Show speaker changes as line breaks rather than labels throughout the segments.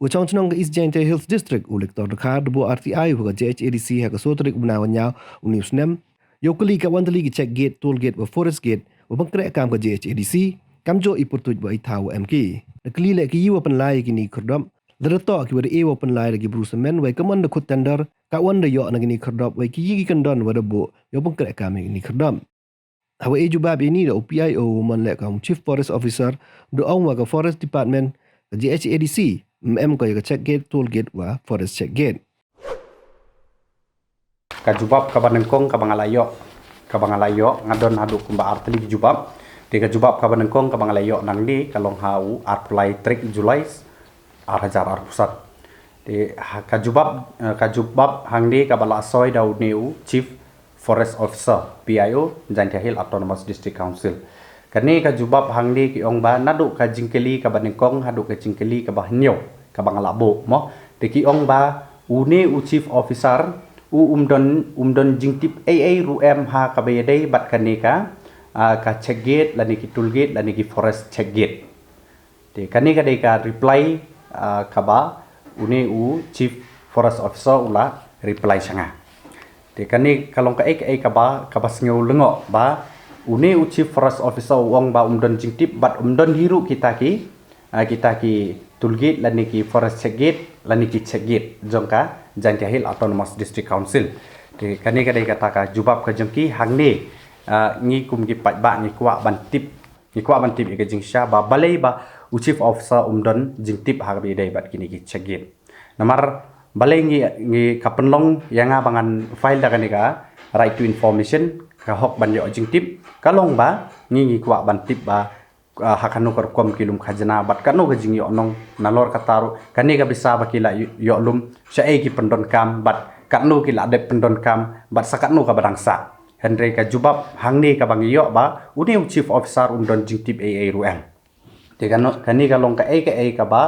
Uchong chnong East Jainte Hills District ulik tor ka debu RTI huga JHADC ha ka sotrik unawanya uniusnem yokuli ka wandali ki check gate toll gate wa forest gate wa bangkre kam ka JHADC kamjo ipurtuj wa ithaw MK nakli le ki yiwa panlai kini khurdam darato ki wada ewa panlai lagi brusemen wa kaman da khut tender ka wanda yo nagini khurdam wa ki yigi kandon wada bu yo bangkre kam ni khurdam hawa ejubab ini da PIO man le kam chief forest officer do ong wa ka forest department ka JHADC ko yung check gate, toll gate wa forest check gate.
Kajubab kabanengkong kabangalayo ngadon hadu kumba arteli jubab di kajubab kabanengkong kabangalayo nang di kalong hau arpulai trik Julai arhajar arpusat di kajubab hang di kabala soy dau neu chief forest officer PIO Jaintia Hill Autonomous District Council kani kajubab hang di ki ong ba nadu ka jingkeli ka banengkong hadu ka jingkeli ka bahnyo ka bangalabo mo de ki ong ba une u chief officer umdon jingtip AA ruem ha ka bayadai bat kani ka check gate lani ki toll gate lani ki forest check gate de kani ka de ka reply ka ba une u chief forest officer ula reply sanga de kani kalong ka ek ka ba sngeu lengo ba une u chief forest officer wong ba umdon jingtip bat umdon hiru kita ki toll gate lani ki forest check gate lani ki check gate jongka Jaintia Hill Autonomous District Council de kani kadai kata ka jubab ka jengki hangne ngi kum ki pat ba ngi kwa bantip ke jingsha ba balai ba u chief officer umdon jingtip ha be dai bat kini ki check gate namar balai ngi kapenlong yanga bangan file da kani ka right to information ka hok ban yo jingtip kalong ba ngi kwa bantip ba hakanu kor kom kilum khajana bat kanu ka jing yo nong nalor kataru kani ka bisa bakila yo lum syai ki pendon kam bat kanu kila de pendon kam bat sakanu ka badangsa henry ka jubab hangni ka bang yo ba uni chief officer umdon jingtip AA ruang te kani ka long ka ka ba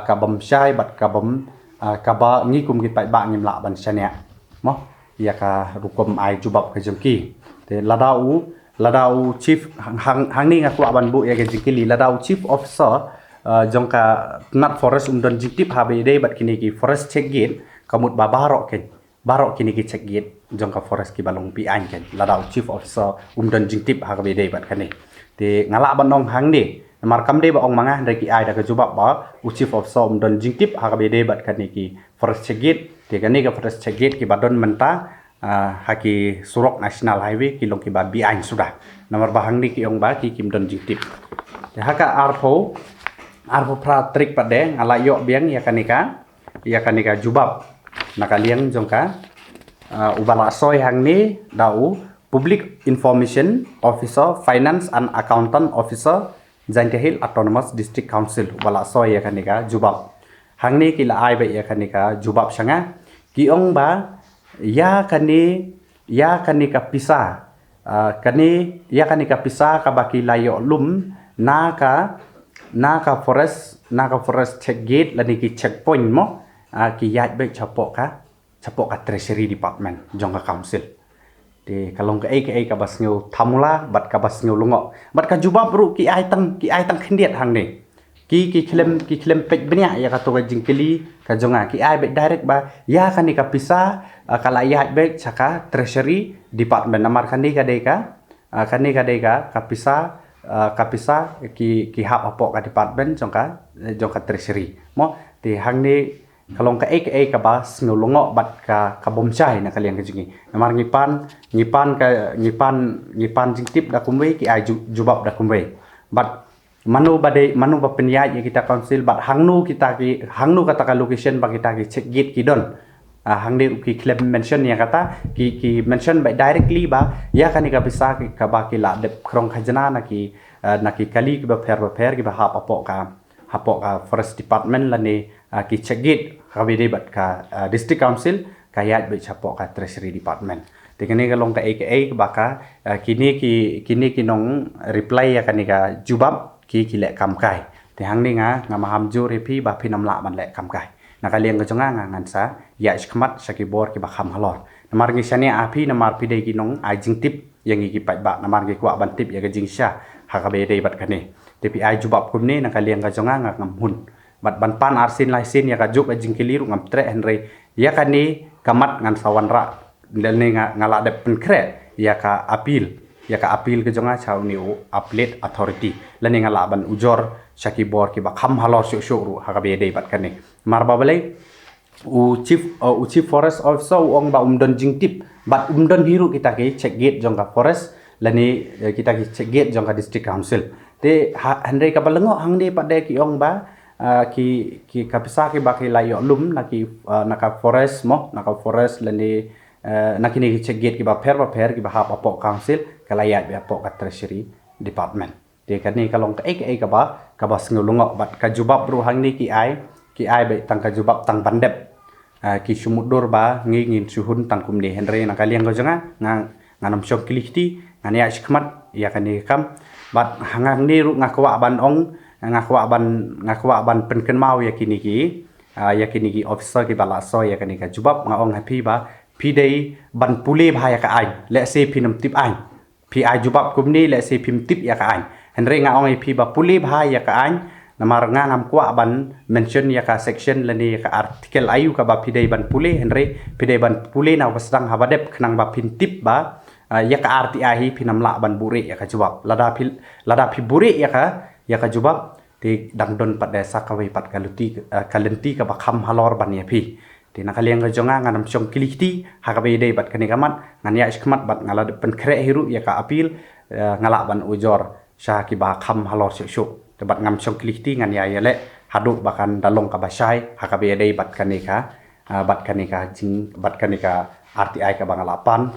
ka bam syai bat ka ba ngi kum ki pai ba ngim la ban syania mo ya ka rukom ai jubab ka jengki te ladau chief hangni ngaku aban bu ya jingkili ladau chief officer jongka nat forest umdon jingtip habe dei bat kini ki forest check gate kamut ba barok kini ki check gate jongka forest ki balong pi an ken ladau chief officer umdon jingtip habe dei bat kani te ngala ban nong hangni mar kam dei ba ong manga dai ki ai da ka jubab ba u chief officer umdon jingtip habe dei bat kani ki forest check gate te kani ka forest check gate ki badon menta haki surok national highway kilong ki ba biain sudah nomor bahang di ki ong ba ki kimdon jingtip haka arpo pra trik pade ngala yo biang ya kanika jubab nakaliang jongka ubala soy hang ni dau public information officer finance and accountant officer Jaintia Hill Autonomous District Council ubala soy ya kanika jubab hang ni kila ai ba ya kanika jubab sanga ki ong ba ya kani ka pisah kani ka pisah ka baki layo lum na ka forest check gate lani ki checkpoint mo ki yat be chapok ka treasury department jong ka council de kalong ka ka basngeu thamula bat ka basngeu lungo bat ka jubab ru ki ai tang khendiat hang ni ki klem pek benya ya ka to jingkeli ka jonga ki ai be direct ba ya kani ka pisah kala ya be chaka treasury department namar kani ka ka pisah ki hap apok ka department jongka treasury mo ti hang ni kalong ka ka ba snulungo bat ka bomchai na kalian ka jingi namar ngipan jingtip da kumwe ki ai jubab da kumwe bat manu ba penyai ya kita council bat hangnu kata ka location ba kita ki check gate ki don hang de ki claim mention ya kata ki mention by directly ba ya kanika bisa ka ba ki la de krong khajana na ki kali ki ba pher ki ba hapok ka forest department la ni ki check gate ka be de bat ka district council ka yat be chapok ka treasury department tekene ka long ka ba ka kini ki nong reply ya kanika jubab ki lek kam kai te hang ni nga maham ju repi ba phinam la man lek kam kai nakaliang ka jonga ngan sa ya skmat sakibor ki ba kham halor namar ngi sane api namar pidei ki nong ai jingtip yang ki pat ba namar ngi kwa bantip ya ka jingsha ha ka be dei bat kane te pi ai jubab kum ni nakaliang ka jonga ngam hun bat ban pan arsin laisin ya ka juk ka jingkili ru ngam tre henry ya kani kamat ngan sawan ra lene ngala de penkre ya ka apil ke jonga chau ni uplet authority lene ngala ban ujor shaki bor ki ba kham halor shu ru ha ka be dei bat kani mar ba bale chief forest officer ong ba umdon jingtip bat umdon hiru kita ke check gate jong ka forest lani kita ki check gate jong ka district council te handai ka balengo hang de pada ki ong ba ki kapisa ki ba ki layo lum na ka forest lani na kini ki check gate ki ba per ki ba ha pa council ka layat ba pa ka treasury department te kan ni kalong ka ka ba sngulungo bat ka jubab ru hang ni ki ai ba tang ka jubab tang bandep ki sumudur ba ngin suhun tangkum de henry na kaliang gojanga nganam syok kilihti ngani ya shikmat ya kani kam bat hangang ni ru ngakwa ban ong ngakwa ban penken mau ya kini ki officer ki bala so ya kani ka jubab nga ong happy ba pi dei ban pule ba ya ka ai let's say pinam tip ai pi ai jubab kumni let's say pim tip ya ka ai henry nga ong pi ba pule ba ya ka ai namar ngam kwa ban mention ya ka section lani ya ka artikel ayu ka ba pidai ban pule henry pidai ban pule na wasdang habadep khnang ba pintip ba ya ka arti ahi pinam la ban bure ya ka jawab lada pi bure ya ka jawab ti dangdon pada sakawai pat kalenti ka ba kham halor ban ya pi ti nakaliang ka jonga nganam syong kilihti ha ka be dei bat kani kamat ngan ya iskmat bat ngala pen kre hiru ya ka apil ngala ban ujor sha ki ba kham halor syuk bat ngam syong kilihti ngan ya le hadu bakan dalong ka basai ha ka be dei bat kanika RTI ka bangalapan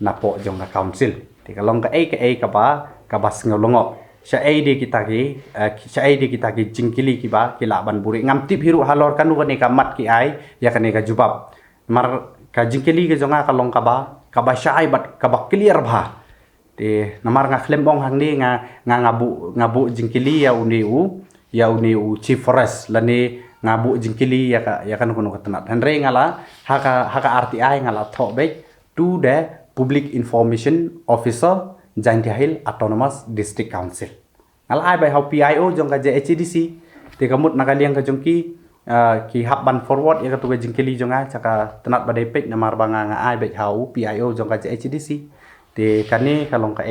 napo jong ka council ti kalong ka ka ba sngolongo sya di kita ki jingkili ki ba kilaban buri ngam tip hiru halor kanu ka mat ki ai ya kanika jubab mar ka jingkili ke jonga kalong ka ba syai bat ka ba clear ba ti namar nga klembong hang ni nga ngabu jingkili ya uni chief forest lani ngabu jingkili ya kan kuno katanat henry ngala haka RTI ngala thobek to the public information officer Jaintihil autonomous district council ngala ai bai hau PIO jong ka JHDC ti kamut nakaliang ka jongki ki habban forward ya ka tuga jingkili jonga chaka tanat badai pek namar banga nga ai bai hau PIO jong ka JHDC ti kani kalong ka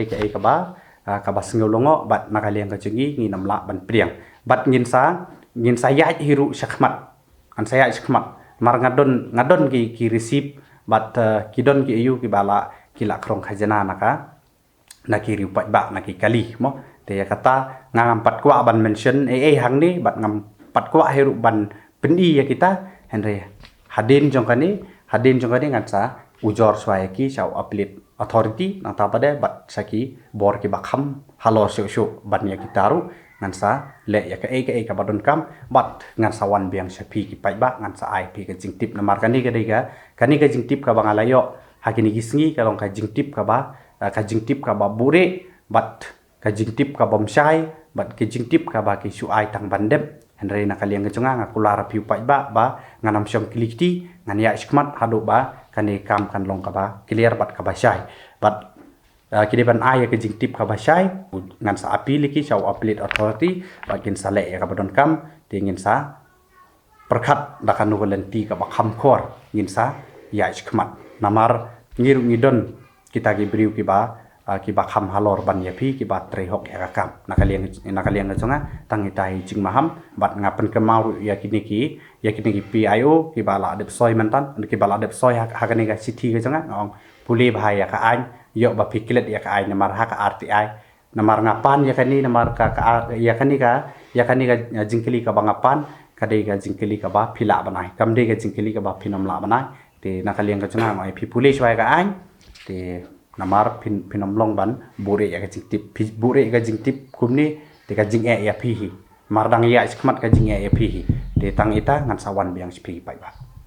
ka ba sngolongo bat nakaliang ka jongi nginam la ban priang bat ngin sa ya hiru syakmat an saya syakmat mar ngadon ki receive bat kidon ki ayu ki bala kila krong khajana naka nakiri upat ba naki kali mo te kata ngam pat kwa ban mention hang ni bat ngam pat kwa hiru ban pendi ya kita henry hadin jong kani ngan sa ujor swaya ki chau uplet authority nang ta pada bat saki bor ki bakham halo shu ban ya kitaru ngan sa le ya ka badon kam bat ngan sa wan biang sapi ki pai ba ngan sa ai pi ka jingtip namar kani ka jingtip ka bangalayo hakini gisngi kalong ka jingtip ka ba bure bat ka jingtip ka bomsai bat ka jingtip ka ba ki suai tang bandem henry nakaliang ka chunga ngakulara piu pai ba nganam syong kilikti ngan ya shikmat hadu ba kani kam kan long ka ba clear bat ka ba syai bat kini ban ai ka jingtip ka ba syai ngan sa apil ki chau appellate authority bakin sa le ka badon kam tingin sa perkhat dakan nugalenti ka ba kham khor ngin sa ya shikmat namar ngiru ngidon kita ki briu ki ba kham halor ban yapi ki ba trehok ya kam nakaliang jonga tangitai jing maham bat ngapen kemau ya kini ki PIO ki bala de soy mantan ki bala de soy hakani ka city ke jonga ngong puli bahaya ya ka an yo ba piklet ya ka an namar hak RTI namar ngapan ya kani namar ya kani ka jingkili ka bangapan kadai ka jingkili ka ba phila banai kamde ka jingkili ka ba phinam la banai te nakaliang ka jonga ngai phi puli swai ka an te namar pinom long ban bure ya jingtip kumni te ka jing ya pihi mardang ya skmat ka jing ya pihi te tang ita ngan sawan biang spihi pai ba